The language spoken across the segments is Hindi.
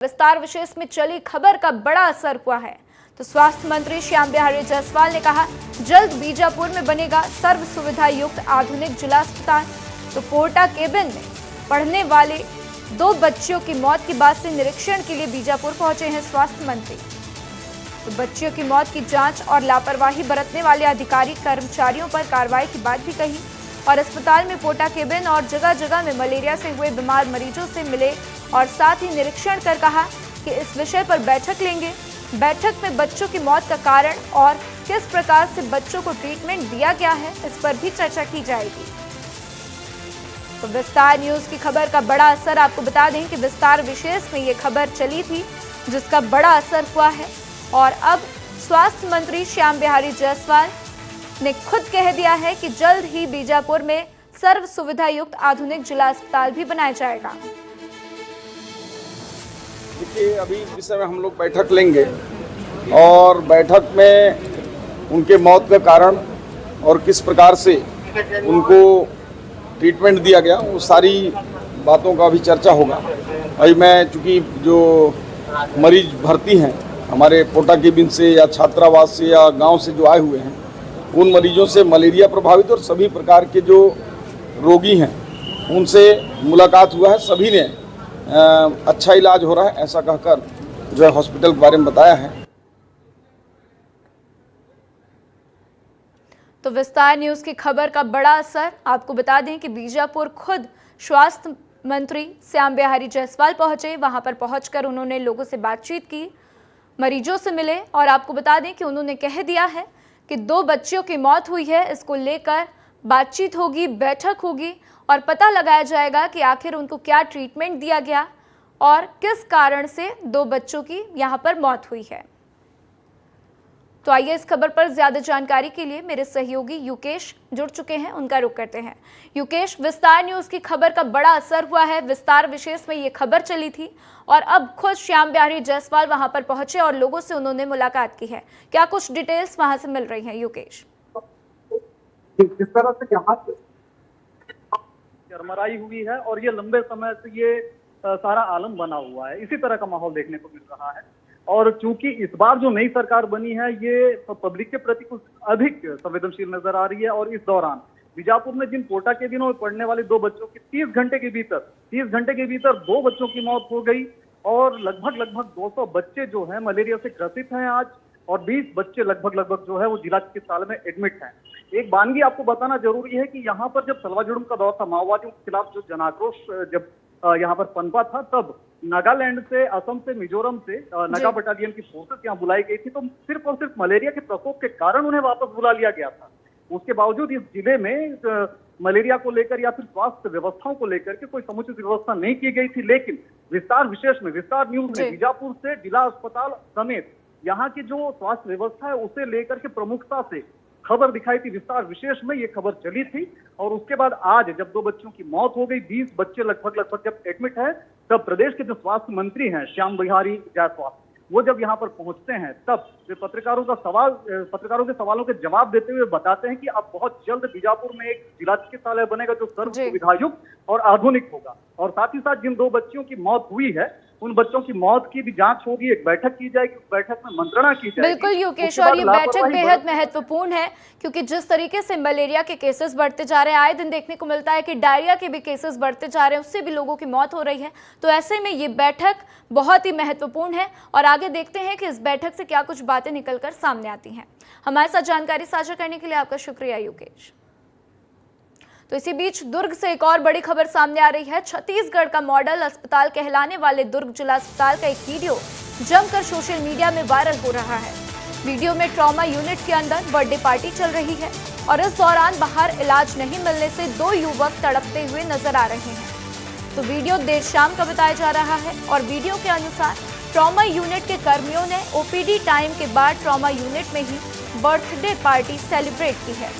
विस्तार विशेष में चली खबर का बड़ा असर हुआ है। तो स्वास्थ्य मंत्री श्याम बिहारी जायसवाल ने कहा, जल्द बीजापुर में बनेगा सर्व सुविधा युक्त आधुनिक जिला अस्पताल। तो पोर्टा केबिन में पढ़ने वाले 2 बच्चियों की मौत के बाद से निरीक्षण के लिए बीजापुर पहुंचे हैं स्वास्थ्य मंत्री। तो बच्चियों की मौत की जांच और लापरवाही बरतने वाले अधिकारी कर्मचारियों पर कार्रवाई की बात भी कही और अस्पताल में पोर्टा केबिन और जगह जगह में मलेरिया से हुए बीमार मरीजों से मिले और साथ ही निरीक्षण कर कहा कि इस विषय पर बैठक लेंगे। बैठक में बच्चों की मौत का कारण और किस प्रकार से बच्चों को ट्रीटमेंट दिया गया है, इस पर भी चर्चा की जाएगी। तो विस्तार न्यूज की खबर का बड़ा असर, आपको बता दें कि विस्तार विशेष में ये खबर चली थी जिसका बड़ा असर हुआ है और अब स्वास्थ्य मंत्री श्याम बिहारी जायसवाल ने खुद कह दिया है कि जल्द ही बीजापुर में सर्व सुविधा युक्त आधुनिक जिला अस्पताल भी बनाया जाएगा। देखिए, अभी इस समय हम लोग बैठक लेंगे और बैठक में उनके मौत का कारण और किस प्रकार से उनको ट्रीटमेंट दिया गया, वो सारी बातों का भी चर्चा होगा। अभी मैं चूँकि जो मरीज भर्ती हैं हमारे पोर्टा केबिन से या छात्रावास से या गांव से जो आए हुए हैं, उन मरीजों से मलेरिया प्रभावित और सभी प्रकार के जो रोगी हैं उनसे मुलाकात हुआ है। सभी ने अच्छा इलाज हो रहा है ऐसा कहकर जो है हॉस्पिटल के बारे में बताया है। तो विस्तार न्यूज की खबर का बड़ा असर, आपको बता दें कि बीजापुर खुद स्वास्थ्य मंत्री श्याम बिहारी जायसवाल पहुंचे। वहां पर पहुंचकर उन्होंने लोगों से बातचीत की, मरीजों से मिले और आपको बता दें कि उन्होंने कह दिया है कि 2 बच्चियों की मौत हुई है, इसको लेकर बातचीत होगी, बैठक होगी और पता लगाया जाएगा कि आखिर उनको क्या ट्रीटमेंट दिया गया और किस कारण से 2 बच्चों की यहां पर मौत हुई है। तो आइए इस खबर पर ज्यादा जानकारी के लिए मेरे सहयोगी युकेश जुड़ चुके हैं, उनका रुख करते हैं। युकेश, विस्तार न्यूज की खबर का बड़ा असर हुआ है। विस्तार विशेष में ये खबर चली थी और अब खुद श्याम बिहारी जायसवाल वहां पर पहुंचे और लोगों से उन्होंने मुलाकात की है। क्या कुछ डिटेल्स वहां से मिल रही हैं युकेश? किस तरह से यहाँ चरमराई हुई है और ये लंबे समय से ये सारा आलम बना हुआ है, इसी तरह का माहौल देखने को मिल रहा है। और चूंकि इस बार जो नई सरकार बनी है ये पब्लिक के प्रति कुछ अधिक संवेदनशील नजर आ रही है और इस दौरान बीजापुर में जिन पोर्टा केबिनों में पढ़ने वाले 2 बच्चों की 30 घंटे के भीतर 2 बच्चों की मौत हो गई और लगभग 200 बच्चे जो है मलेरिया से ग्रसित हैं आज और 20 बच्चे लगभग जो है वो जिला चिकित्सालय में एडमिट हैं। एक बानगी आपको बताना जरूरी है कि यहाँ पर जब सलवा जुड़ूम का दौर था, माओवादियों के खिलाफ जो जनाक्रोश जब यहाँ पर पनपा था, तब नागालैंड से, असम से, मिजोरम से नागा बटालियन की फोर्सेस यहाँ बुलाई गई थी। तो सिर्फ और सिर्फ मलेरिया के प्रकोप के कारण उन्हें वापस बुला लिया गया था। उसके बावजूद इस जिले में मलेरिया को लेकर या फिर स्वास्थ्य व्यवस्थाओं को लेकर के कोई समुचित व्यवस्था नहीं की गई थी। लेकिन विस्तार विशेष में, विस्तार न्यूज में बीजापुर से जिला अस्पताल समेत यहाँ की जो स्वास्थ्य व्यवस्था है उसे लेकर के प्रमुखता से खबर दिखाई थी। विस्तार विशेष में ये खबर चली थी और उसके बाद आज जब 2 बच्चों की मौत हो गई, 20 बच्चे लगभग जब एडमिट है, तब प्रदेश के जो स्वास्थ्य मंत्री हैं श्याम बिहारी जायसवाल, वो जब यहाँ पर पहुंचते हैं तब वे पत्रकारों के सवालों के जवाब देते हुए बताते हैं कि अब बहुत जल्द बीजापुर में एक जिला चिकित्सालय बनेगा जो सर्व सुविधा युक्त और आधुनिक होगा। और साथ ही साथ जिन 2 बच्चियों की मौत हुई है उन बच्चों की मौत की भी जांच होगी, एक बैठक की जाएगी, उस बैठक में मंत्रणा की जाएगी। बिल्कुल युकेश, और ये बैठक बेहद महत्वपूर्ण है क्योंकि जिस तरीके से मलेरिया के केसेस बढ़ते जा रहे हैं, आए दिन देखने को मिलता है कि डायरिया के भी केसेस बढ़ते जा रहे हैं, उससे भी लोगों की मौत हो रही है। तो ऐसे में ये बैठक बहुत ही महत्वपूर्ण है और आगे देखते हैं कि इस बैठक से क्या कुछ बातें निकलकर सामने आती हैं। हमारे साथ जानकारी साझा करने के लिए आपका शुक्रिया युकेश। तो इसी बीच दुर्ग से एक और बड़ी खबर सामने आ रही है। छत्तीसगढ़ का मॉडल अस्पताल कहलाने वाले दुर्ग जिला अस्पताल का एक वीडियो जमकर सोशल मीडिया में वायरल हो रहा है। वीडियो में ट्रॉमा यूनिट के अंदर बर्थडे पार्टी चल रही है और इस दौरान बाहर इलाज नहीं मिलने से 2 युवक तड़पते हुए नजर आ रहे हैं। तो वीडियो देर शाम का बताया जा रहा है और वीडियो के अनुसार ट्रॉमा यूनिट के कर्मियों ने ओपीडी टाइम के बाद ट्रॉमा यूनिट में ही बर्थडे पार्टी सेलिब्रेट की है।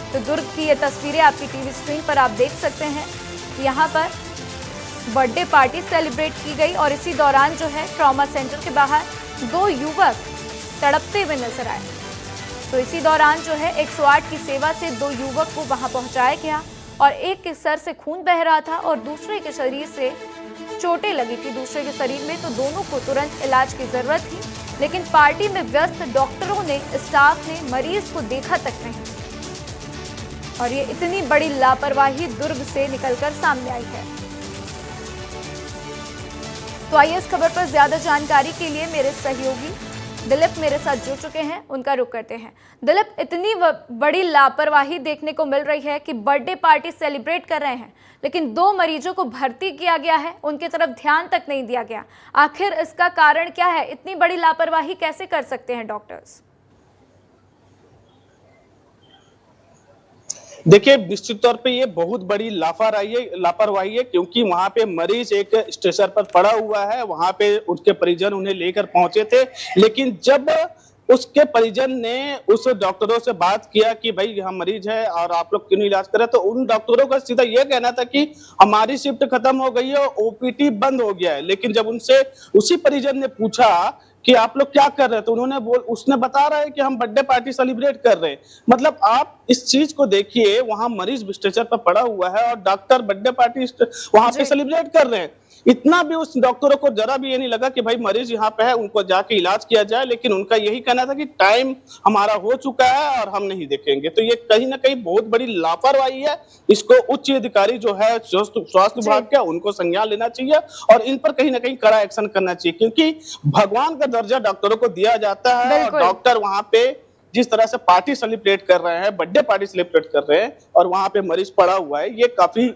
तो दुर्ग की ये तस्वीरें आपकी टीवी स्क्रीन पर आप देख सकते हैं। यहाँ पर बर्थडे पार्टी सेलिब्रेट की गई और इसी दौरान जो है ट्रॉमा सेंटर के बाहर 2 युवक तड़पते हुए नजर आए। तो इसी दौरान जो है 108 की सेवा से 2 युवक को वहां पहुंचाया गया और एक के सर से खून बह रहा था और दूसरे के शरीर से चोटें लगी थी दूसरे के शरीर में, तो दोनों को तुरंत इलाज की जरूरत थी, लेकिन पार्टी में व्यस्त डॉक्टरों ने, स्टाफ ने मरीज को देखा तक नहीं। और ये इतनी बड़ी लापरवाही दुर्ग से निकलकर सामने आई है। तो आइए इस खबर पर ज्यादा जानकारी के लिए मेरे सहयोगी दिलीप मेरे साथ जुड़ चुके हैं, उनका रुख करते हैं। दिलीप, इतनी बड़ी लापरवाही देखने को मिल रही है कि बर्थडे पार्टी सेलिब्रेट कर रहे हैं, लेकिन 2 मरीजों को भर्ती किया गया है, उनकी तरफ ध्यान तक नहीं दिया गया। आखिर इसका कारण क्या है? इतनी बड़ी लापरवाही कैसे कर सकते हैं डॉक्टर्स? देखिए, निश्चित तौर पे ये बहुत बड़ी लापरवाही है, क्योंकि वहां पे मरीज एक स्टेशन पर पड़ा हुआ है, वहां पे उसके परिजन उन्हें लेकर पहुंचे थे, लेकिन जब उसके परिजन ने उस डॉक्टरों से बात किया कि भाई यहाँ मरीज है और आप लोग क्यों नहीं इलाज कर रहे, तो उन डॉक्टरों का सीधा ये कहना था कि हमारी शिफ्ट खत्म हो गई है, ओपीटी बंद हो गया है। लेकिन जब उनसे उसी परिजन ने पूछा कि आप लोग क्या कर रहे हैं, तो उसने बता रहा है कि हम बर्थडे पार्टी सेलिब्रेट कर रहे हैं। मतलब आप इस चीज को देखिए, वहां मरीज स्ट्रेचर पर पड़ा हुआ है और डॉक्टर बर्थडे पार्टी वहां पे सेलिब्रेट कर रहे हैं। इतना भी उस डॉक्टरों को जरा भी ये नहीं लगा कि भाई मरीज यहाँ पे है, उनको जाके इलाज किया जाए, लेकिन उनका यही कहना था कि टाइम हमारा हो चुका है और हम नहीं देखेंगे। तो ये कहीं ना कहीं बहुत बड़ी लापरवाही है। इसको उच्च अधिकारी जो है स्वास्थ्य विभाग का, उनको संज्ञान लेना चाहिए और इन पर कहीं ना कहीं कड़ा एक्शन करना चाहिए, क्योंकि भगवान का दर्जा डॉक्टरों को दिया जाता है और डॉक्टर वहां पे जिस तरह से पार्टी सेलिब्रेट कर रहे हैं, बर्थडे पार्टी सेलिब्रेट कर रहे हैं और वहां पे मरीज पड़ा हुआ है, ये काफी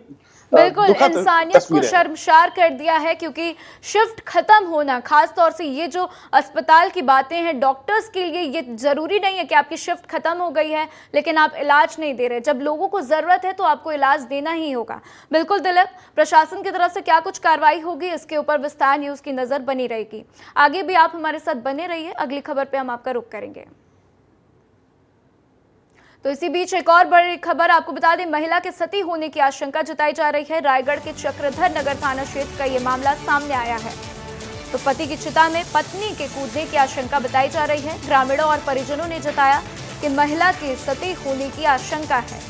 बिल्कुल इंसानियत को शर्मसार कर दिया है। क्योंकि शिफ्ट खत्म होना, खास तौर से ये जो अस्पताल की बातें हैं, डॉक्टर्स के लिए ये जरूरी नहीं है कि आपकी शिफ्ट खत्म हो गई है लेकिन आप इलाज नहीं दे रहे। जब लोगों को जरूरत है तो आपको इलाज देना ही होगा। बिल्कुल दिलीप, प्रशासन की तरफ से क्या कुछ कार्रवाई होगी, इसके ऊपर विस्तार न्यूज की नजर बनी रहेगी। आगे भी आप हमारे साथ बने रहिए, अगली खबर पे हम आपका रुख करेंगे। तो इसी बीच एक और बड़ी खबर आपको बता दें, महिला के सती होने की आशंका जताई जा रही है। रायगढ़ के चक्रधर नगर थाना क्षेत्र का ये मामला सामने आया है। तो पति की चिता में पत्नी के कूदने की आशंका बताई जा रही है। ग्रामीणों और परिजनों ने जताया कि महिला के सती होने की आशंका है।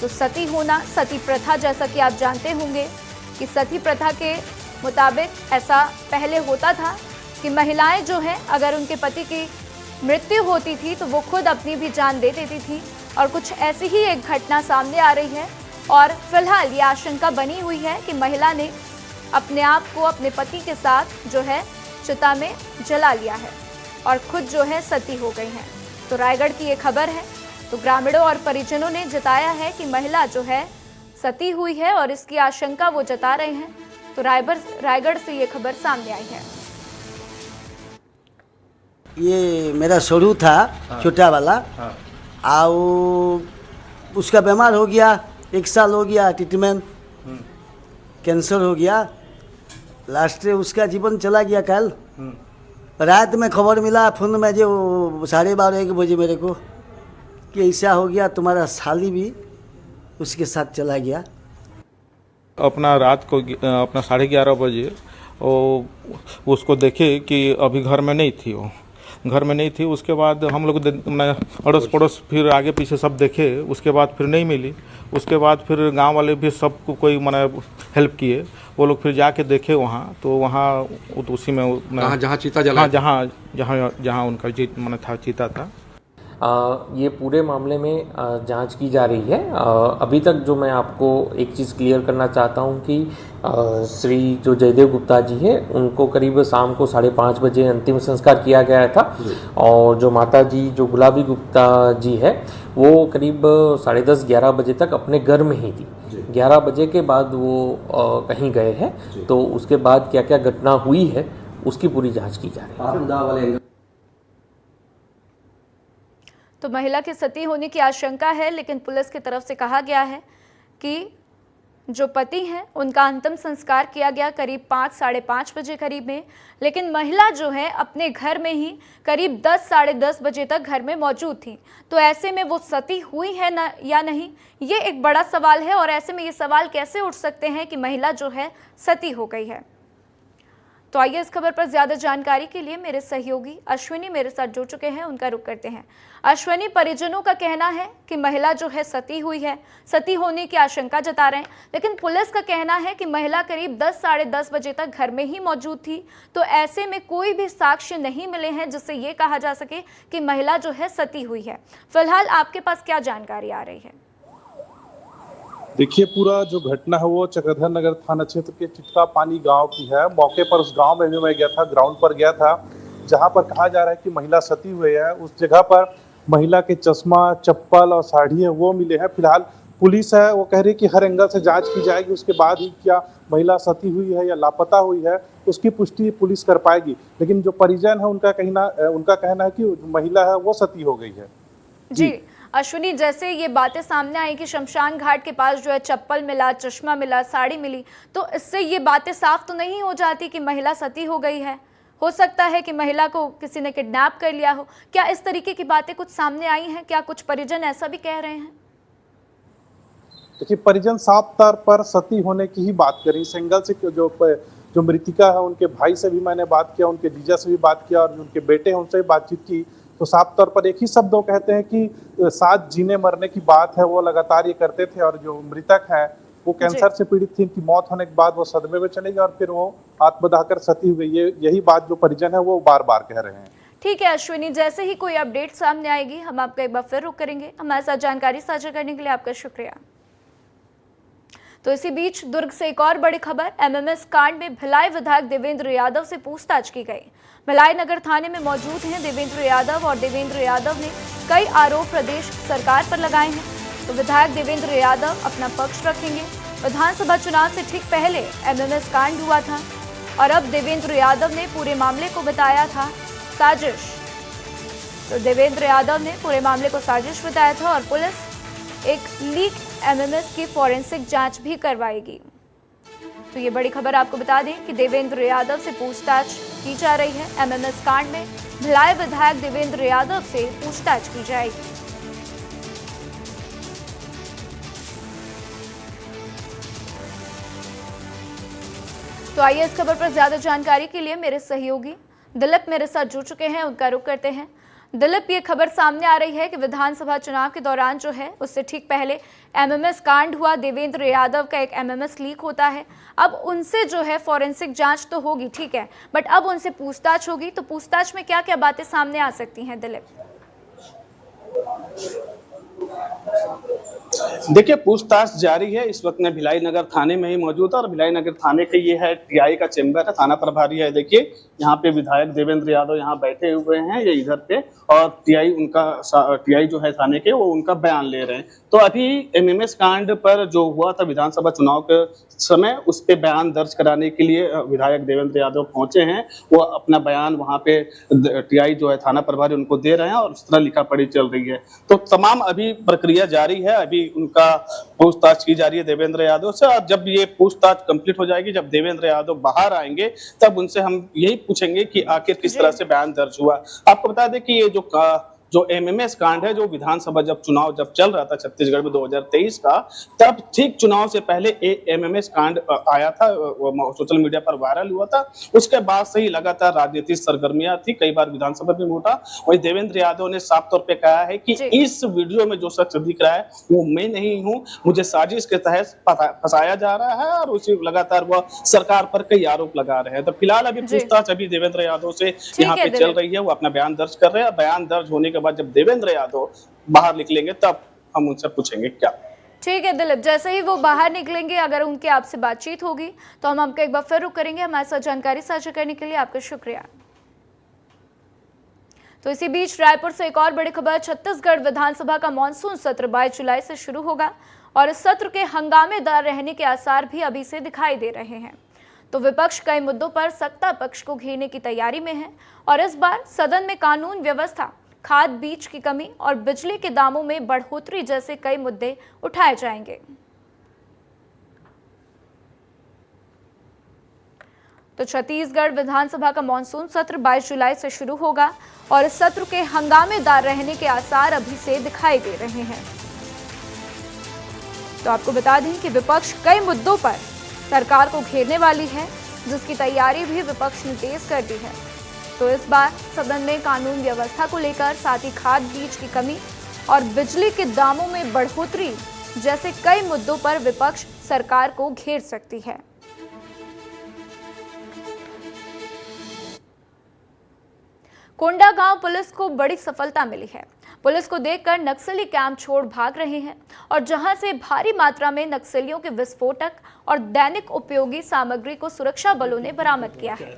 तो सती होना, सती प्रथा, जैसा कि आप जानते होंगे कि सती प्रथा के मुताबिक ऐसा पहले होता था कि महिलाएं जो है, अगर उनके पति की मृत्यु होती थी तो वो खुद अपनी भी जान दे देती थी। और कुछ ऐसी ही एक घटना सामने आ रही है और फिलहाल ये आशंका बनी हुई है कि महिला ने अपने आप को अपने पति के साथ जो है चिता में जला लिया है और खुद जो है सती हो गई हैं। तो रायगढ़ की ये खबर है। तो ग्रामीणों और परिजनों ने जताया है कि महिला जो है सती हुई है और इसकी आशंका वो जता रहे हैं। तो रायगढ़ से ये खबर सामने आई है। ये मेरा शुरू था छोटा वाला, आओ उसका बीमार हो गया, 1 साल हो गया ट्रीटमेंट, कैंसर हो गया, लास्ट में उसका जीवन चला गया। कल रात में खबर मिला फोन में जो 12:30-1 बजे मेरे को कि ऐसा हो गया, तुम्हारा साली भी उसके साथ चला गया। अपना रात को अपना 11:30 बजे वो उसको देखे कि अभी घर में नहीं थी, वो घर में नहीं थी। उसके बाद हम लोग अड़ोस पड़ोस फिर आगे पीछे सब देखे, उसके बाद फिर नहीं मिली। उसके बाद फिर गांव वाले भी सबको कोई मैंने हेल्प किए, वो लोग फिर जाके देखे वहाँ, तो वहाँ उसी में जहाँ चीता जला, हाँ जहाँ उनका मैंने था चीता था। ये पूरे मामले में जांच की जा रही है। अभी तक जो मैं आपको एक चीज़ क्लियर करना चाहता हूं कि श्री जो जयदेव गुप्ता जी है, उनको करीब शाम को 5:30 बजे अंतिम संस्कार किया गया था और जो माता जी जो गुलाबी गुप्ता जी है, वो करीब 10:30-11 बजे तक अपने घर में ही थी। 11 बजे के बाद वो कहीं गए हैं, तो उसके बाद क्या क्या घटना हुई है उसकी पूरी जाँच की जा रही है। तो महिला के सती होने की आशंका है, लेकिन पुलिस की तरफ से कहा गया है कि जो पति हैं उनका अंतिम संस्कार किया गया करीब 5-5:30 बजे करीब में, लेकिन महिला जो है अपने घर में ही करीब 10-10:30 बजे तक घर में मौजूद थी। तो ऐसे में वो सती हुई है ना या नहीं, ये एक बड़ा सवाल है। और ऐसे में ये सवाल कैसे उठ सकते हैं कि महिला जो है सती हो गई है। तो आइए इस खबर पर ज्यादा जानकारी के लिए मेरे सहयोगी अश्विनी मेरे साथ जुड़ चुके हैं, उनका रुख करते हैं। अश्विनी, परिजनों का कहना है कि महिला जो है सती हुई है, सती होने की आशंका जता रहे हैं, लेकिन पुलिस का कहना है कि महिला करीब 10 साढ़े 10 बजे तक घर में ही मौजूद थी। तो ऐसे में कोई भी साक्ष्य नहीं मिले हैं जिससे ये कहा जा सके कि महिला जो है सती हुई है। फिलहाल आपके पास क्या जानकारी आ रही है? देखिए, पूरा जो घटना है वो चक्रधर नगर थाना क्षेत्र के चिटका पानी गांव की है। मौके पर उस गांव में भी मैं गया था, ग्राउंड पर गया था, जहां पर कहा जा रहा है कि महिला सती हुई है। उस जगह पर महिला के चश्मा, चप्पल और साड़ी है वो मिले हैं। फिलहाल पुलिस है वो कह रही है कि हर एंगल से जांच की जाएगी, उसके बाद ही क्या महिला सती हुई है या लापता हुई है उसकी पुष्टि पुलिस कर पाएगी। लेकिन जो परिजन है उनका कहना है कि जो महिला है वो सती हो गई है। जी अश्विनी, जैसे ये बातें सामने आई कि शमशान घाट के पास जो है चप्पल मिला, चश्मा मिला, साड़ी मिली, तो इससे ये बातें साफ तो नहीं हो जाती कि महिला सती हो गई है? हो सकता है कि महिला को किसी ने किडनैप कर लिया हो। क्या इस तरीके की बातें कुछ सामने आई हैं? क्या कुछ परिजन ऐसा भी कह रहे हैं? देखिए, परिजन साफ तौर पर सती होने की ही बात करी। इस एंगल से जो मृतिका है उनके भाई से भी मैंने बात किया, उनके जीजा से भी बात किया और उनके बेटे हैं उनसे भी बातचीत की, तो साफ तौर पर एक ही शब्द वो कहते हैं कि साथ जीने मरने की बात है, वो लगातार ये करते थे। और जो मृतक है वो कैंसर से पीड़ित थी, इनकी मौत होने के बाद वो सदमे में चले गए और फिर वो आत्मदाह कर सती हुई। यही बात जो परिजन है वो बार बार कह रहे हैं। ठीक है अश्विनी, जैसे ही कोई अपडेट सामने आएगी हम आपका एक बार फिर रुख करेंगे। हमारे साथ जानकारी साझा करने के लिए आपका शुक्रिया। तो इसी बीच दुर्ग से एक और बड़ी खबर, एमएमएस कांड में भिलाई विधायक देवेंद्र यादव से पूछताछ की गई। भिलाई नगर थाने में मौजूद हैं देवेंद्र यादव और देवेंद्र यादव ने कई आरोप प्रदेश सरकार पर लगाए हैं। तो विधायक देवेंद्र यादव अपना पक्ष रखेंगे। विधानसभा चुनाव से ठीक पहले एमएमएस कांड हुआ था और अब देवेंद्र यादव ने पूरे मामले को बताया था साजिश। तो देवेंद्र यादव ने पूरे मामले को साजिश बताया था और पुलिस एक लीक एमएमएस की फॉरेंसिक जांच भी करवाएगी। तो ये बड़ी खबर आपको बता दें कि देवेंद्र यादव से पूछताछ की जा रही है। एमएमएस कांड में भिलाई विधायक देवेंद्र यादव से पूछताछ की जाएगी। तो आइए इस खबर पर ज्यादा जानकारी के लिए मेरे सहयोगी दिलीप मेरे साथ जुड़ चुके हैं, उनका रुख करते हैं। दिलीप, ये खबर सामने आ रही है कि विधानसभा चुनाव के दौरान जो है उससे ठीक पहले एमएमएस कांड हुआ, देवेंद्र यादव का एक एमएमएस लीक होता है। अब उनसे जो है फॉरेंसिक जांच तो होगी, ठीक है, बट अब उनसे पूछताछ होगी। तो पूछताछ में क्या क्या बातें सामने आ सकती हैं दिलीप? देखिए, पूछताछ जारी है। इस वक्त मैं भिलाई नगर थाने में ही मौजूद है और भिलाई नगर थाने के ये है टीआई का चेंबर है, थाना प्रभारी है। देखिए यहाँ पे विधायक देवेंद्र यादव यहाँ बैठे हुए हैं, ये इधर पे, और टीआई जो है थाने के वो उनका बयान ले रहे हैं। तो अभी एमएमएस कांड पर जो हुआ था विधानसभा चुनाव के समय, उस पे बयान दर्ज कराने के लिए विधायक देवेंद्र यादव पहुंचे हैं। वो अपना बयान वहाँ पे टीआई जो है थाना प्रभारी उनको दे रहे हैं और उस तरह लिखा पढ़ी चल रही है। तो तमाम अभी प्रक्रिया जारी है, अभी उनका पूछताछ की जा रही है देवेंद्र यादव से। और जब ये पूछताछ कंप्लीट हो जाएगी, जब देवेंद्र यादव बाहर आएंगे, तब उनसे हम यही पूछेंगे कि आखिर किस तरह से बयान दर्ज हुआ। आपको बता दें कि ये जो एमएमएस कांड है, जो विधानसभा चुनाव जब चल रहा था छत्तीसगढ़ में 2023 का, तब ठीक चुनाव से पहले एमएमएस कांड आया था, सोशल मीडिया पर वायरल हुआ था। उसके बाद से ही लगातार राजनीतिक सरगर्मियां थी, कई बार विधानसभा में उठा। वही देवेंद्र यादव ने साफ तौर पे कहा है कि इस वीडियो में जो शख्स दिख रहा है वो मैं नहीं हूँ, मुझे साजिश के तहत फंसाया जा रहा है और उसी लगातार वह सरकार पर कई आरोप लगा रहे हैं। तो फिलहाल अभी पूछताछ अभी देवेंद्र यादव से यहाँ पे चल रही है, वो अपना बयान दर्ज कर रहे हैं। बयान दर्ज होने के बाद जब देवेंद्र यादव बाहर निकलेंगे तब हम उनसे पूछेंगे क्या। ठीक है दिलीप, जैसे ही वो बाहर निकलेंगे, अगर उनके आपसे बातचीत होगी तो हम आपका एक बार फिर रुख करेंगे। हमारे साथ जानकारी साझा करने के लिए आपका शुक्रिया। तो इसी बीच रायपुर से एक और बड़ी खबर, छत्तीसगढ़ विधानसभा का मानसून सत्र 22 जुलाई से शुरू होगा और इस सत्र के हंगामेदार रहने के आसार भी अभी से दिखाई दे रहे हैं। तो विपक्ष कई मुद्दों पर सत्ता पक्ष को घेरने की तैयारी में है और इस बार सदन में कानून व्यवस्था, खाद बीज की कमी और बिजली के दामों में बढ़ोतरी जैसे कई मुद्दे उठाए जाएंगे। तो छत्तीसगढ़ विधानसभा का मानसून सत्र 22 जुलाई से शुरू होगा और इस सत्र के हंगामेदार रहने के आसार अभी से दिखाई दे रहे हैं। तो आपको बता दें कि विपक्ष कई मुद्दों पर सरकार को घेरने वाली है जिसकी तैयारी भी विपक्ष ने तेज कर दी है। तो इस बार सदन में कानून व्यवस्था को लेकर, साथ ही खाद बीज की कमी और बिजली के दामों में बढ़ोतरी जैसे कई मुद्दों पर विपक्ष सरकार को घेर सकती है। कोंडागांव पुलिस को बड़ी सफलता मिली है। पुलिस को देखकर नक्सली कैंप छोड़ भाग रहे हैं और जहां से भारी मात्रा में नक्सलियों के विस्फोटक और दैनिक उपयोगी सामग्री को सुरक्षा बलों ने बरामद किया है।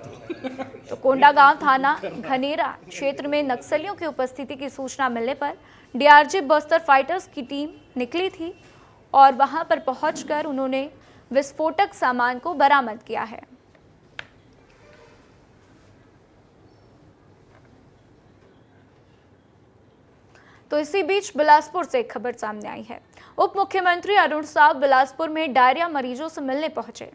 तो कोंडागांव थाना घनेरा क्षेत्र में नक्सलियों की उपस्थिति की सूचना मिलने पर डीआरजी बस्तर फाइटर्स की टीम निकली थी और वहां पर पहुंचकर उन्होंने विस्फोटक सामान को बरामद किया है। तो इसी बीच बिलासपुर से एक खबर सामने आई है। उप मुख्यमंत्री अरुण साव बिलासपुर में डायरिया मरीजों से मिलने पहुंचे।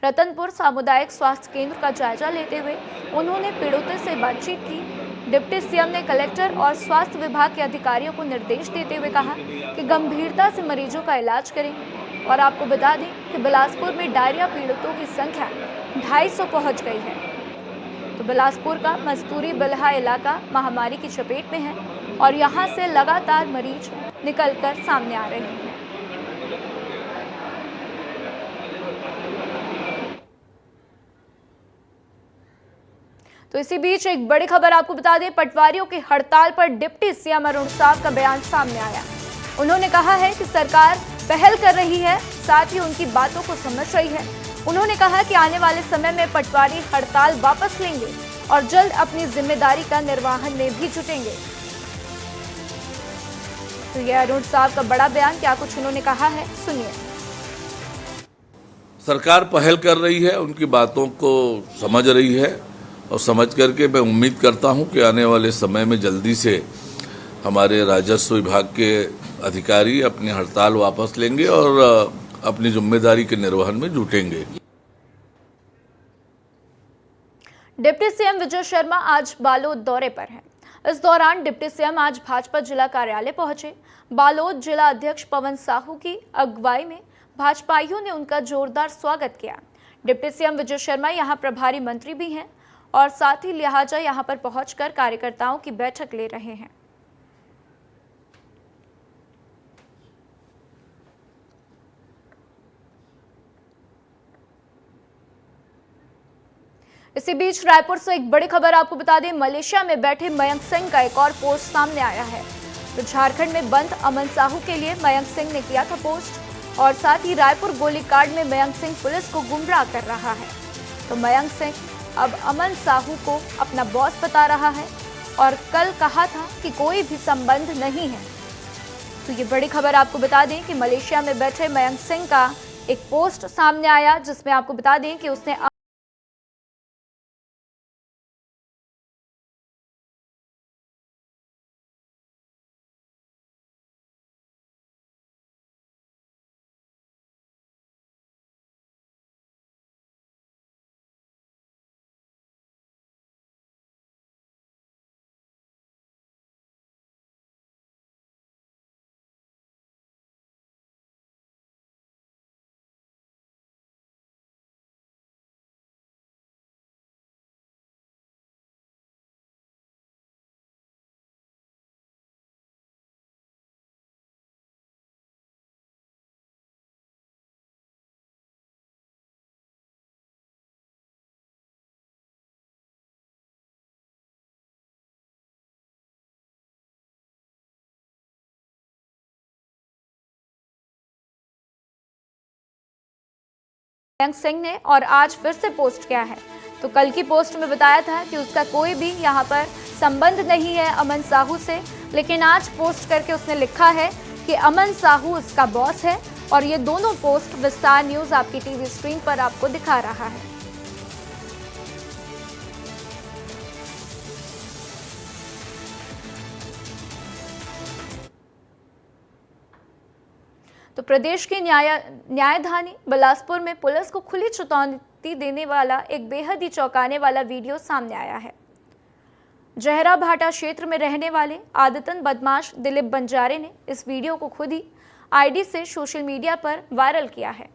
रतनपुर सामुदायिक स्वास्थ्य केंद्र का जायजा लेते हुए उन्होंने पीड़ितों से बातचीत की। डिप्टी सीएम ने कलेक्टर और स्वास्थ्य विभाग के अधिकारियों को निर्देश देते हुए कहा कि गंभीरता से मरीजों का इलाज करें। और आपको बता दें कि बिलासपुर में डायरिया पीड़ितों की संख्या 250 पहुँच गई है। तो बिलासपुर का मस्तूरी बिल्हा इलाका महामारी की चपेट में है और यहां से लगातार मरीज निकलकर सामने आ रहे हैं। तो इसी बीच एक बड़ी खबर आपको बता दें, पटवारियों की हड़ताल पर डिप्टी सीएम अरुण साव का बयान सामने आया। उन्होंने कहा है कि सरकार पहल कर रही है, साथ ही उनकी बातों को समझ रही है। उन्होंने कहा कि आने वाले समय में पटवारी हड़ताल वापस लेंगे और जल्द अपनी जिम्मेदारी का निर्वहन में भी जुटेंगे। तो ये अरुण साव का बड़ा बयान, क्या कुछ उन्होंने कहा है, सुनिए। सरकार पहल कर रही है, उनकी बातों को समझ रही है और समझ करके मैं उम्मीद करता हूं कि आने वाले समय में जल्दी से हमारे राजस्व विभाग के अधिकारी अपनी हड़ताल वापस लेंगे और अपनी जिम्मेदारी के निर्वहन में जुटेंगे। डिप्टी सीएम विजय शर्मा आज बालोद दौरे पर हैं। इस दौरान डिप्टी सीएम आज भाजपा जिला कार्यालय पहुंचे। बालोद जिला अध्यक्ष पवन साहू की अगुवाई में भाजपाइयों ने उनका जोरदार स्वागत किया। डिप्टी सीएम विजय शर्मा यहां प्रभारी मंत्री भी हैं और साथ ही लिहाजा यहां पर पहुंचकर कार्यकर्ताओं की बैठक ले रहे हैं। इसी बीच रायपुर से एक बड़ी खबर आपको बता दें, मलेशिया में बैठे मयंक सिंह का एक और पोस्ट सामने आया है। तो झारखंड में बंद अमन साहू के लिए मयंक सिंह ने किया था पोस्ट और साथ ही रायपुर गोलीकांड में मयंक सिंह पुलिस को गुमराह कर रहा है। तो मयंक सिंह अब अमन साहू को अपना बॉस बता रहा है और कल कहा था कि कोई भी संबंध नहीं है। तो ये बड़ी खबर आपको बता दें कि मलेशिया में बैठे मयंक सिंह का एक पोस्ट सामने आया, जिसमें आपको बता दें कि उसने मयंक सिंह ने और आज फिर से पोस्ट किया है। तो कल की पोस्ट में बताया था कि उसका कोई भी यहाँ पर संबंध नहीं है अमन साहू से, लेकिन आज पोस्ट करके उसने लिखा है कि अमन साहू उसका बॉस है। और ये दोनों पोस्ट विस्तार न्यूज आपकी टीवी स्क्रीन पर आपको दिखा रहा है। तो प्रदेश की न्यायधानी बिलासपुर में पुलिस को खुली चुनौती देने वाला एक बेहद ही चौंकाने वाला वीडियो सामने आया है। जहरा भाटा क्षेत्र में रहने वाले आदतन बदमाश दिलीप बंजारे ने इस वीडियो को खुद ही आईडी से सोशल मीडिया पर वायरल किया है।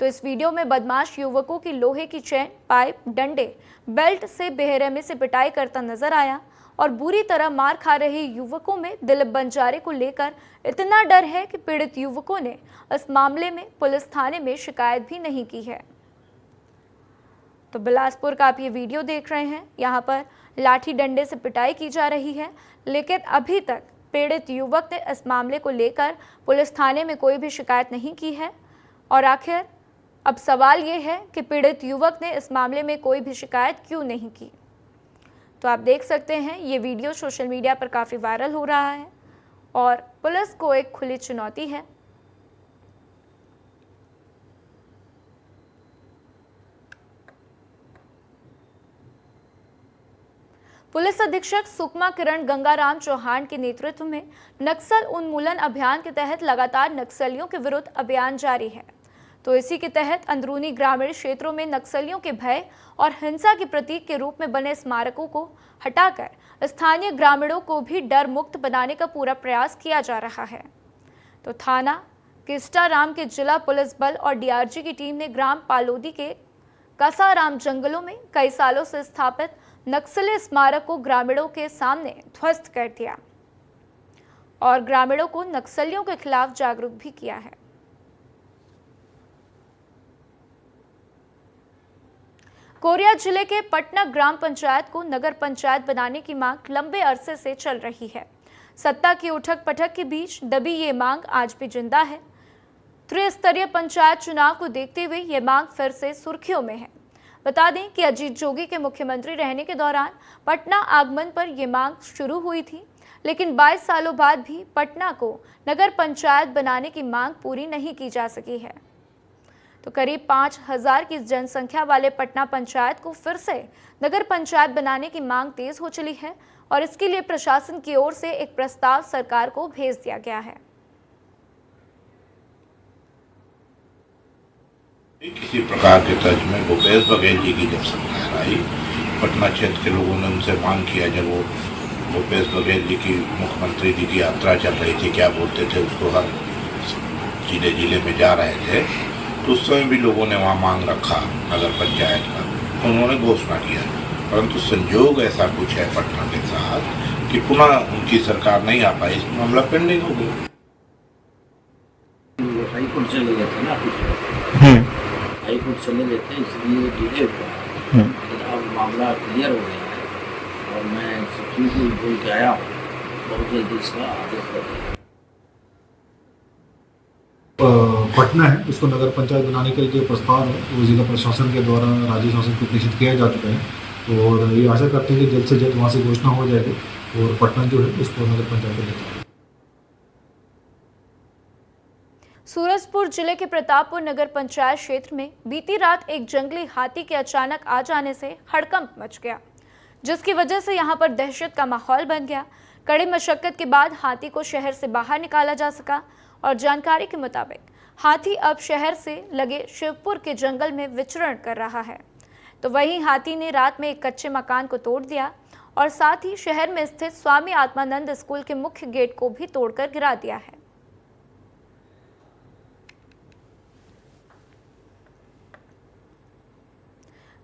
तो इस वीडियो में बदमाश युवकों की लोहे की चेन, पाइप, डंडे, बेल्ट से बेरहमी से पिटाई करता नजर आया और बुरी तरह मार खा रहे युवकों में दिलीप बंजारे को लेकर इतना डर है कि पीड़ित युवकों ने इस मामले में पुलिस थाने में शिकायत भी नहीं की है। तो बिलासपुर का आप ये वीडियो देख रहे हैं, यहाँ पर लाठी डंडे से पिटाई की जा रही है, लेकिन अभी तक पीड़ित युवक ने इस मामले को लेकर पुलिस थाने में कोई भी शिकायत नहीं की है। और आखिर अब सवाल ये है कि पीड़ित युवक ने इस मामले में कोई भी शिकायत क्यों नहीं की। तो आप देख सकते हैं ये वीडियो सोशल मीडिया पर काफ़ी वायरल हो रहा है और पुलिस को एक खुली चुनौती है। पुलिस अधीक्षक सुकमा किरण गंगाराम चौहान के नेतृत्व में नक्सल उन्मूलन अभियान के तहत लगातार नक्सलियों के विरुद्ध अभियान जारी है। तो इसी के तहत अंदरूनी ग्रामीण क्षेत्रों में नक्सलियों के भय और हिंसा के प्रतीक के रूप में बने स्मारकों को हटाकर स्थानीय ग्रामीणों को भी डर मुक्त बनाने का पूरा प्रयास किया जा रहा है। तो थाना किस्टाराम के जिला पुलिस बल और डीआरजी की टीम ने ग्राम पालोदी के कसाराम जंगलों में कई सालों से स्थापित नक्सली स्मारक को ग्रामीणों के सामने ध्वस्त कर दिया और ग्रामीणों को नक्सलियों के खिलाफ जागरूक भी किया है। कोरिया जिले के पटना ग्राम पंचायत को नगर पंचायत बनाने की मांग लंबे अरसे से चल रही है। सत्ता की उठक पटक के बीच दबी ये मांग आज भी जिंदा है। त्रिस्तरीय पंचायत चुनाव को देखते हुए ये मांग फिर से सुर्खियों में है। बता दें कि अजीत जोगी के मुख्यमंत्री रहने के दौरान पटना आगमन पर यह मांग शुरू हुई थी, लेकिन 22 सालों बाद भी पटना को नगर पंचायत बनाने की मांग पूरी नहीं की जा सकी है। तो करीब 5000 की जनसंख्या वाले पटना पंचायत को फिर से नगर पंचायत बनाने की मांग तेज हो चली है और इसके लिए प्रशासन की ओर से एक प्रस्ताव सरकार को भेज दिया गया है। किसी प्रकार के तर्ज में भूपेश बघेल जी की जब सरकार आई, पटना क्षेत्र के लोगों ने उनसे मांग किया, जब वो भूपेश बघेल जी की मुख्यमंत्री जी की यात्रा चल रही थी, क्या बोलते थे उसको, हर जिले जिले में जा रहे थे, तो उस समय भी लोगों ने वहाँ मांग रखा नगर पंचायत का, उन्होंने घोषणा किया। परंतु संयोग ऐसा कुछ है पटना के साथ कि पुनः उनकी सरकार नहीं आ पाई, इसमें मामला पेंडिंग हो गया। हाईकोर्ट चले गए थे ना, हाईकोर्ट चले गए थे, इसलिए डिले हुआ। अब मामला क्लियर हो गया है और मैं सुप्रीम कोर्ट बोल के आया हूँ, बहुत जल्दी इसका आदेश करेंगे। पटना है, उसको नगर पंचायत बनाने के लिए प्रस्ताव है वो जिला प्रशासन के द्वारा राज्य शासन को प्रेषित किया जा चुका है और ये आशा करते हैं कि जल्द से जल्द वहाँ से घोषणा हो जाएगी और पटना जो है उसको नगर पंचायत में लेकर। सूरजपुर जिले के प्रतापपुर नगर पंचायत क्षेत्र में बीती रात एक जंगली हाथी के अचानक आ जाने से हड़कंप मच गया, जिसकी वजह से यहां पर दहशत का माहौल बन गया। कड़ी मशक्कत के बाद हाथी को शहर से बाहर निकाला जा सका और जानकारी के मुताबिक हाथी अब शहर से लगे शिवपुर के जंगल में विचरण कर रहा है। तो वहीं हाथी ने रात में एक कच्चे मकान को तोड़ दिया और साथ ही शहर में स्थित स्वामी आत्मानंद स्कूल के मुख्य गेट को भी तोड़कर गिरा दिया है।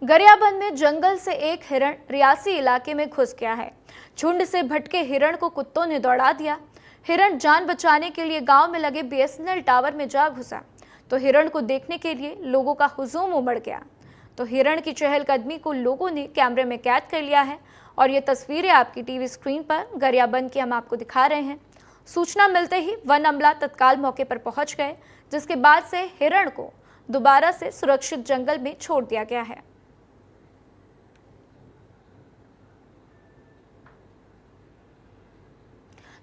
गरियाबंद में जंगल से एक हिरण रियासी इलाके में घुस गया है। झुंड से भटके हिरण को कुत्तों ने दौड़ा दिया। हिरण जान बचाने के लिए गांव में लगे बीएसएनएल टावर में जा घुसा, तो हिरण को देखने के लिए लोगों का हुजूम उमड़ गया। तो हिरण की चहलकदमी को लोगों ने कैमरे में कैद कर लिया है और ये तस्वीरें आपकी टीवी स्क्रीन पर गरियाबंद की हम आपको दिखा रहे हैं। सूचना मिलते ही वन अमला तत्काल मौके पर पहुंच गए, जिसके बाद से हिरण को दोबारा से सुरक्षित जंगल में छोड़ दिया गया है।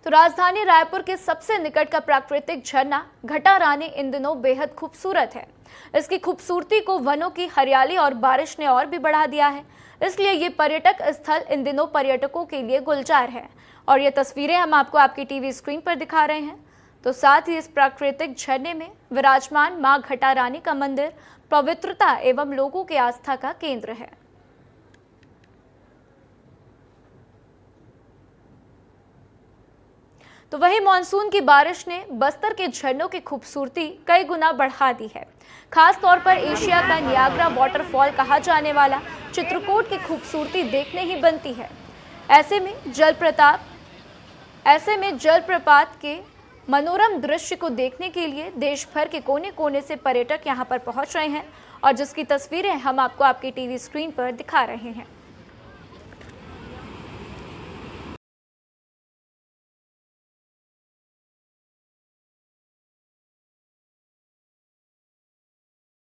तो राजधानी रायपुर के सबसे निकट का प्राकृतिक झरना घटा रानी इन दिनों बेहद खूबसूरत है। इसकी खूबसूरती को वनों की हरियाली और बारिश ने और भी बढ़ा दिया है, इसलिए ये पर्यटक स्थल इन दिनों पर्यटकों के लिए गुलजार है और ये तस्वीरें हम आपको आपकी टीवी स्क्रीन पर दिखा रहे हैं। तो साथ ही इस प्राकृतिक झरने में विराजमान मां घटा रानी का मंदिर पवित्रता एवं लोगों के आस्था का केंद्र है। तो वहीं मानसून की बारिश ने बस्तर के झरनों की खूबसूरती कई गुना बढ़ा दी है। खास तौर पर एशिया का नियाग्रा वाटरफॉल कहा जाने वाला चित्रकूट की खूबसूरती देखने ही बनती है। ऐसे में जलप्रपात के मनोरम दृश्य को देखने के लिए देश भर के कोने कोने से पर्यटक यहां पर पहुंच रहे हैं और जिसकी तस्वीरें हम आपको आपकी टीवी स्क्रीन पर दिखा रहे हैं।